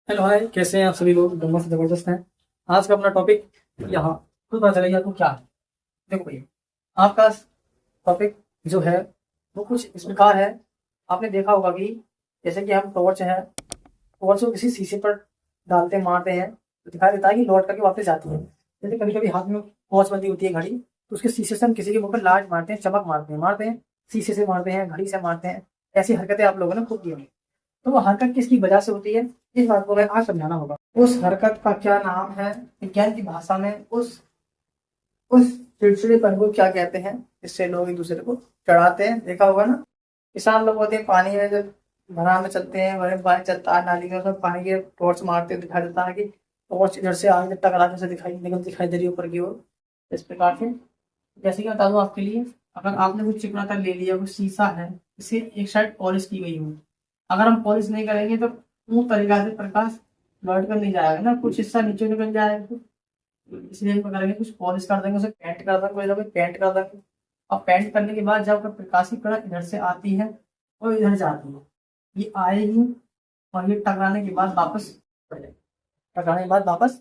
Hello hi, कैसे हैं आप सभी लोग। एकदम से जबरदस्त हैं। आज का अपना टॉपिक यहाँ खुद पता चलेगा तो क्या है। देखो भैया, आपका टॉपिक जो है वो कुछ इस प्रकार है। आपने देखा होगा कि जैसे कि हम टॉर्च है, टॉर्च को किसी शीशे पर डालते मारते हैं तो दिखाई देता है कि लौट करके वापस जाती है। जैसे कभी कभी हाथ में वॉच बंदी होती है घड़ी, तो उसके शीशे से हम किसी के मुंह पर लाट मारते हैं, चमक मारते हैं, शीशे से मारते हैं, घड़ी से मारते हैं। ऐसी हरकतें आप लोगों ने खूब की होंगी। तो वो हरकत किसकी वजह से होती है, इस बात को हमें आज समझाना होगा। उस हरकत का क्या नाम है विज्ञान की भाषा में, उस चिड़चिड़ेपन को क्या कहते हैं जिससे लोग एक दूसरे को चढ़ाते हैं। देखा होगा ना, किसान लोग होते हैं पानी में जब भरा में चलते हैं, बड़े पानी चलता है नाली में, उसमें पानी के टॉर्च मारते हुए दिखाई देता है कि टॉर्च इधर से आगे टकरा से दिखाई दे रही है ऊपर की ओर। इस प्रकार से जैसे कि बता दूं आपके लिए, अगर आपने कुछ चिकना का ले लिया, कुछ शीशा है, इसे एक साइड पॉलिश की गई हो, अगर हम पॉलिश नहीं करेंगे तो पूर्ण तरीका से प्रकाश लौट कर नहीं जाएगा ना, कुछ हिस्सा नीचे निकल जाएगा। इसलिए हम क्या करेंगे, कुछ पॉलिश कर देंगे, उसे पेंट कर देंगे, कोई ना कोई पेंट कर देंगे। और पेंट करने के बाद जब प्रकाश की किरण इधर से आती है और इधर जाती है, ये आएगी और ये टकराने के बाद वापस टकराने के बाद वापस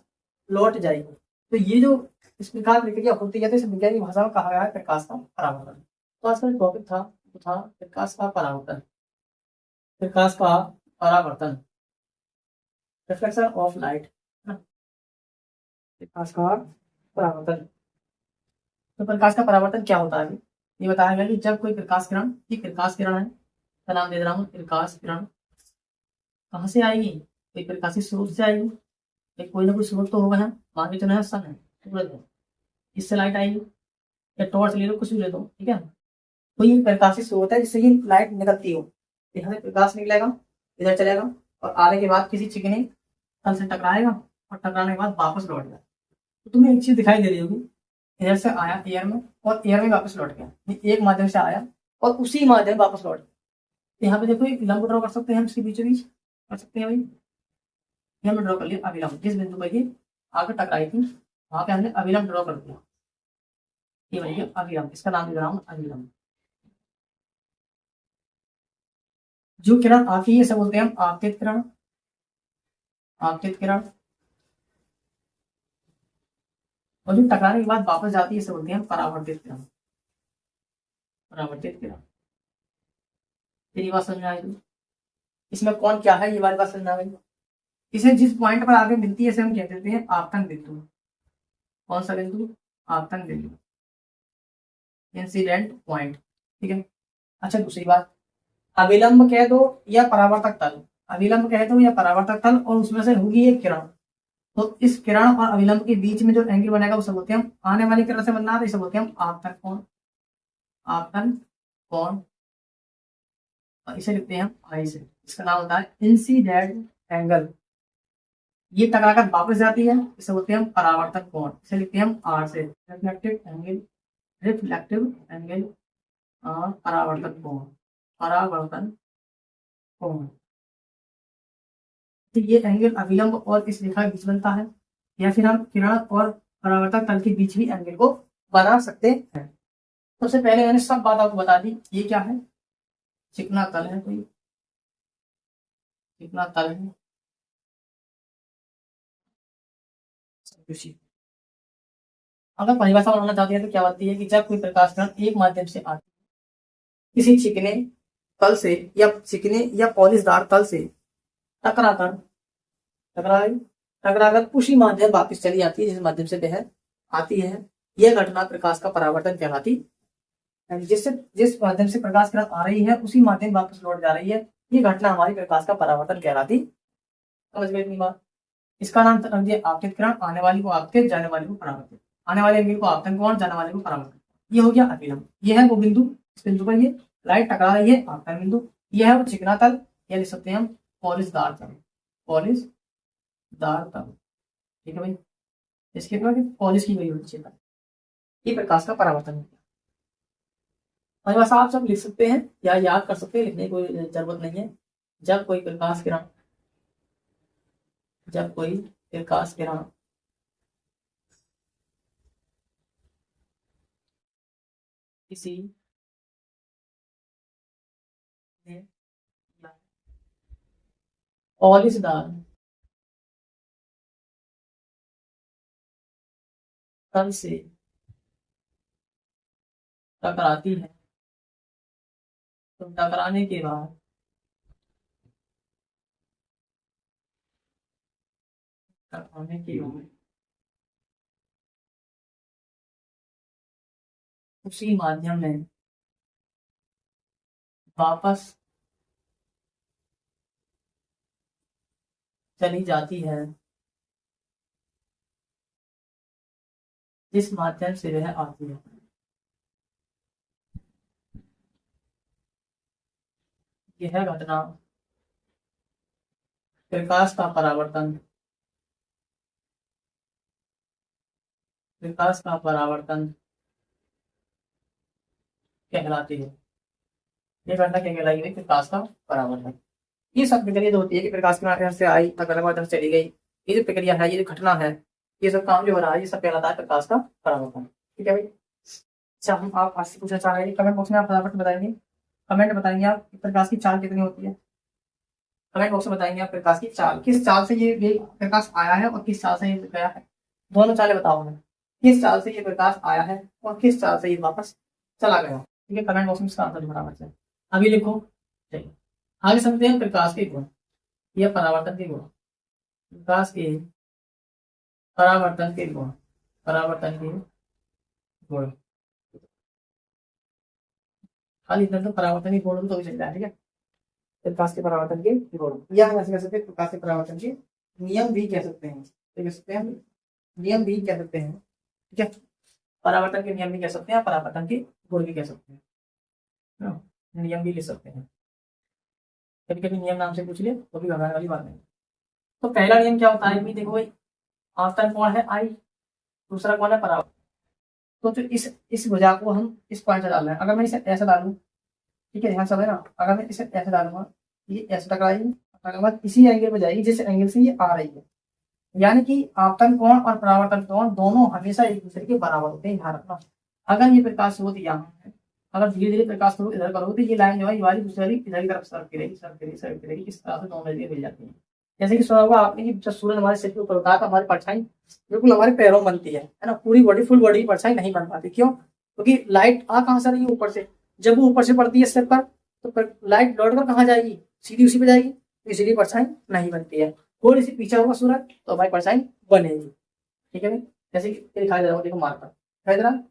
लौट जाएगी। तो ये जो इस प्रकार प्रक्रिया होती है, तो इस विज्ञान की भाषा में कहा गया है प्रकाश का परावर्तन। तो आज का जो टॉपिक था वो था प्रकाश का परावर्तन। प्रकाश का परावर्तन, रिफ्लेक्शन ऑफ लाइट। प्रकाश का परावर्तन। तो प्रकाश का परावर्तन क्या होता है, ये बताया गया कि जब कोई प्रकाश किरण, ये प्रकाश किरण है, का नाम दे रहा हूँ प्रकाश किरण, कहाँ से आएगी, कोई प्रकाशित स्रोत से आएगी। एक कोई ना कोई स्रोत तो होगा, है मान के चलो है सन है, सूरज है, इससे लाइट आएगी, या टॉर्च ले लो, कुछ भी ले लो, ठीक है। तो ये प्रकाशित स्रोत है जिससे ये लाइट निकलती हो, यहाँ से प्रकाश निकलेगा, इधर चलेगा और आने के बाद किसी चिकने तल से टकराएगा और टकराने के बाद वापस लौट जाएगा। तो तुम्हें एक चीज दिखाई दे रही होगी, इधर से आया एयर में और एयर में वापस लौट गया, ये एक माध्यम से आया और उसी माध्यम वापस लौट गया। तो यहाँ पे देखो एक लंब ड्रॉ कर सकते हैं हम, इसके बीचों बीच कर सकते हैं भाई। ये हमने ड्रॉ कर लिया अभिलंब, जिस बिंदु पर ये आगे टकराई थी वहां पे हमने अभिलंब ड्रॉ कर दिया, ये बन गया अभिलंब, इसका नाम दे रहा हूँ अभिलंब। जो किरण आती है इसे बोलते हैं हम आपतित किरण, आपतित किरण। और जो टकराने के बाद वापस जाती है इसे बोलते हैं हम परावर्तित किरण, परावर्तित किरण। तेरी बात समझ में आएगी, इसमें कौन क्या है ये वाली बात समझ में आएगी। इसे जिस पॉइंट पर आगे मिलती है इसे हम कह देते हैं आपतन बिंदु। कौन सा बिंदु, आपतन बिंदु, इंसिडेंट पॉइंट, ठीक है। अच्छा दूसरी बात, अविलंब कह दो या परावर्तक तल, अविलंब कह दो या परावर्तक तल और उसमें से होगी एक किरण, तो इस किरण और अविलंब के बीच में जो एंगल बनेगा उसे बोलते हैं हम, आने वाली किरण से बनना है तो इसे बोलते हैं हम आपतन कोण, आपतन कोण। और इसे लिखते हैं हम आई से, इसका नाम होता है इंसिडेंट एंगल। ये टकराकर वापस जाती है इसे बोलते हैं हम परावर्तक कोण, इसे लिखते हैं हम आर से, रिफ्लेक्टिव एंगल, रिफ्लेक्टिव एंगल और परावर्तक कोण, परावर्तन कोण। तो ये एंगल अविलंब और इस रेखा के बीच बनता है, या फिर हम किरण और परावर्तक तल के बीच भी एंगल को बना सकते हैं। सबसे पहले मैंने सब बात आपको बता दी, ये क्या है, चिकना तल है, कोई चिकना तल है। अगर परिभाषा बनाना चाहते हैं तो क्या होती है कि जब कोई प्रकाश किरण एक माध्यम से आती है किसी चिकने तल से या चिकने या पॉलिशदार तल से टकराकर, टकराई टकराकर उसी माध्यम वापस चली जाती है जिस माध्यम से वह आती है, यह घटना प्रकाश का परावर्तन कहलाती है। जिससे जिस माध्यम से प्रकाश किरण आ रही है उसी माध्यम वापस लौट जा रही है, ये घटना हमारी प्रकाश का परावर्तन कहलाती। समझ गए इतनी बात। इसका नाम रख दिया आपतित किरण, आने वाली को आपतित, जाने वाली को परावर्तित, आने वाले एंगल को आपतन कोण, जाने वाले को परावर्तित। ये हो गया अभिलंब, ये है वो बिंदु, इस बिंदु पर ये लाइट टकरा रही है, आपतन बिंदु। ये है वो चिकना तल, या लिख सकते हैं हम पॉलिशदार तल, पॉलिशदार तल, ठीक है भाई। इसके बाद पॉलिश की गई होती है, ये प्रकाश का परावर्तन हो गया। परिभाषा आप सब लिख सकते हैं या याद कर सकते हैं, लिखने की कोई जरूरत नहीं है। जब कोई प्रकाश किरण, जब कोई प्रकाश किरण किसी पॉलिशदार तल से टकराती है तो टकराने के बाद टकराने के बाद उसी माध्यम में वापस चली जाती है जिस माध्यम से वह आती है। यह घटना प्रकाश का परावर्तन, प्रकाश का परावर्तन कहलाती है। ये घटना क्या कहलाई है? प्रकाश का परावर्तन। ये सब प्रक्रिया जो होती है कि प्रकाश के माध्यम से आई अलग माध्यम से चली गई, ये जो प्रक्रिया है, ये जो घटना है, ये सब काम जो हो रहा है, ये सब कहलाता है प्रकाश का परावर्तन। ठीक है भाई। अच्छा, हम आप आपसे पूछना चाह रहे हैं, कमेंट बॉक्स में आप फटाफट बताएंगे, कमेंट बताएंगे आप प्रकाश की चाल कितनी होती है। कमेंट बॉक्स में बताएंगे आप प्रकाश की चाल, किस चाल से ये प्रकाश आया है और किस चाल से ये गया है। दोनों चालें बताओ हमें, किस चाल से ये प्रकाश आया है और किस चाल से ये वापस चला गया। ठीक है, कमेंट बॉक्स में इसका आंसर बराबर से अभी लिखो। चलिए आगे समझते हैं प्रकाश के गुण या परावर्तन के गुण। प्रकाश के परावर्तन के गुण, परावर्तन के गुण, खाली इतना तो परावर्तन के गुण तो चल रहा है। ठीक है, प्रकाश के परावर्तन के गुण या हम ऐसे कह सकते हैं प्रकाश के परावर्तन के नियम भी कह सकते हैं। तो कह सकते हैं नियम भी कह सकते हैं। ठीक है, परावर्तन के नियम भी कह सकते हैं, परावर्तन के गुण भी कह सकते हैं, नियम भी ले सकते हैं। कभी कभी नियम नाम से पूछ लिया तो भी घबराने वाली बात नहीं। तो पहला नियम क्या होता है भी देखो भाई, आवर्तन कौन है आई, दूसरा कौन है परावर्तन। तो जो इस भुजा को हम इस पॉइंट से डाल रहे हैं, अगर मैं इसे ऐसे डालूं, ठीक है ध्यान सब है ना, अगर मैं इसे ऐसे डालूंगा ये ऐसे टकराएगी, टकराने के बाद इसी एंगल पे जाएगी जिस एंगल से ये आ रही है। यानी कि आपतन कोण और परावर्तन कोण दोनों हमेशा एक दूसरे के बराबर होते हैं, ध्यान रखना। अगर ये प्रकाश स्रोत यहाँ है, अगर धीरे धीरे प्रकाश स्रोत इधर करोगे तो ये लाइन जो है ये वाली दूसरी इधर की तरफ सरकती रहेगी, सरकती रहेगी, सरकती रहेगी, इस तरह से दोनों नजरिए मिल जाती है। जैसे कि सुना होगा आपने कि जब सूरज हमारे सिर के ऊपर होता है तो हमारी परछाई बिल्कुल हमारे पैरों में बनती है ना, पूरी बॉडी फुल बॉडी की परछाई नहीं बन पाती। क्यों? क्योंकि लाइट आ कहाँ से रही है? ऊपर से। जब वो ऊपर से पड़ती है सिर पर तो लाइट लौट कर कहाँ जाएगी? सीधी उसी पे जाएगी, इसीलिए परछाई नहीं बनती है। थोड़ी सी पीछे होगा सूरज तो हमारी परछाई बनेगी। ठीक है, जैसे कि दिखाई दे रहा है, देखो मार्कर दिखाई दे रहा है,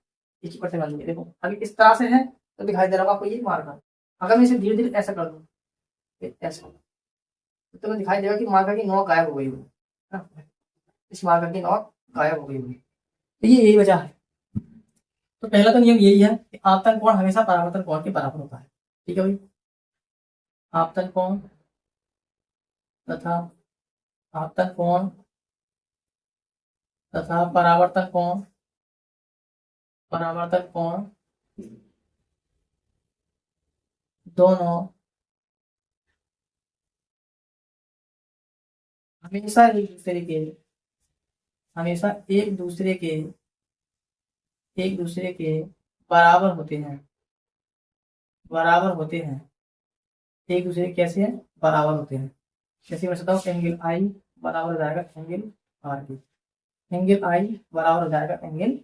इसकी परछाई बन गई। देखो अभी इस तरह से है तो दिखाई दे रहा होगा आपको ये मार्कर। अगर मैं इसे धीरे धीरे ऐसा कर दूं, ऐसा, तो दिखाई देगा कि मार्कर की नोक गायब हो गई है, इस मार्कर की नोक गायब हो गई है। तो ये यही वजह है। तो पहला तो नियम यही है कि आपतन कोण हमेशा परावर्तन कोण के बराबर होता है। ठीक है भाई, आपतन कोण तथा आपतन कोण तथा परावर्तन कोण, परावर्तन कोण दोनों हमेशा एक दूसरे के, हमेशा एक दूसरे के बराबर होते हैं, बराबर होते हैं। एक दूसरे कैसे हैं? बराबर होते हैं। जैसे मैं बताऊँ, एंगल आई बराबर हो जाएगा एंगल आर के, एंगल आई बराबर हो जाएगा एंगल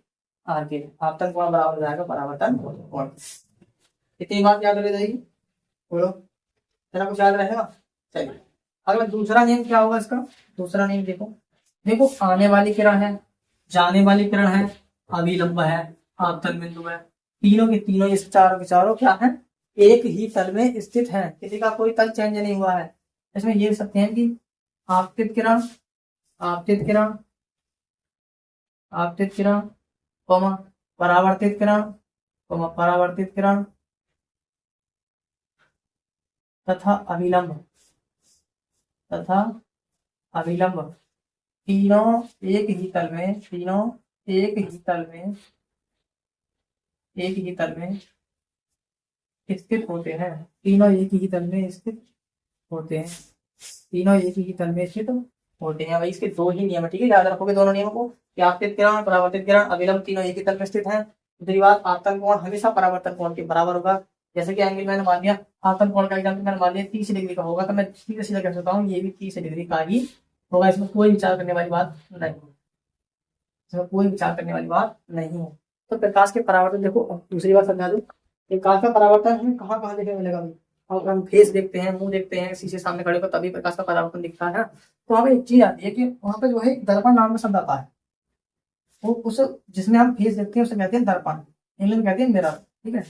आर के, आपतन कोण बराबर हो जाएगा परावर्तन कोण। इतनी बात याद रह जाएगी, बोलो तेरा कुछ याद रहेगा। चलिए अगला दूसरा नियम क्या होगा इसका? दूसरा नियम देखो, देखो आने वाली किरण है, जाने वाली किरण है, अभिलंब है, आपतन बिंदु है, तीनों के तीनों ये चारों के चारों क्या है? एक ही तल में स्थित है, किसी का कोई तल चेंज नहीं हुआ है। इसमें ये सकते हैं कि आपतित किरण, आपतित किरण, आपतित किरण, परावर्तित किरण, परावर्तित किरण तथा अभिलंब, तथा अभिलंब, तीनों एक ही तल में, तीनों एक ही तल में, एक ही तल में स्थित होते हैं, तीनों एक ही तल में स्थित होते हैं, तीनों एक ही तल में स्थित होते हैं। भाई इसके दो ही नियम है, ठीक है, याद रखोगे दोनों नियमों को कि आपतित किरण, परावर्तित किरण, अभिलंब तीनों एक ही तल में स्थित है। दूसरी बात, आपतन कोण हमेशा परावर्तन कोण के बराबर होगा। जैसे कि एंगल मैंने मान लिया, आपतन कोण का एग्जाम्पल मैंने मान लिया 30 डिग्री का होगा, तो मैं सीधा सीधा कह सकता हूँ ये भी 30 डिग्री का ही होगा, इसमें कोई विचार करने वाली बात नहीं। इसमें कोई विचार करने वाली बात नहीं है। तो प्रकाश के परावर्तन देखो, अब दूसरी बात समझा दूं, प्रकाश का परावर्तन हमें कहाँ कहाँ देखने को मिलेगा अभी। और हम फेस देखते हैं, मुंह देखते हैं, शीशे सामने खड़े होकर तभी प्रकाश का परावर्तन दिखता है ना। तो वहाँ पे एक चीज आती है कि वहाँ पे जो है दर्पण नाम का शब्द आता है। वो उस जिसमें हम फेस देखते हैं उसे कहते हैं दर्पण, इंग्लिश में कहते हैं मिरर। ठीक है,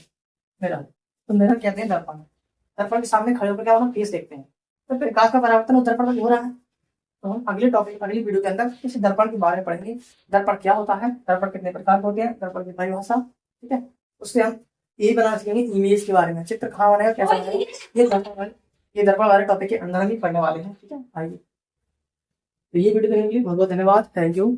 मिरर। तो मिरर कहते हैं दर्पण। दर्पण के सामने खड़े होकर क्या हम फेस देखते हैं। तो प्रकाश का परावर्तन उस दर्पण पर हो रहा है। तो हम अगले टॉपिक, अगली वीडियो के अंदर इस दर्पण के बारे में पढ़ेंगे। दर्पण क्या होता है, दर्पण कितने प्रकार के होते हैं, दर्पण की परिभाषा। ठीक है, उससे हम यही बना सकेंगे इमेज के बारे में, चित्र कहाँ बनेगा, कैसा बनेगा, ये दर्पण वाले टॉपिक के अंदर हम ही पढ़ने वाले हैं। ठीक है, आइए। तो ये वीडियो देखने के लिए बहुत बहुत धन्यवाद। Thank you.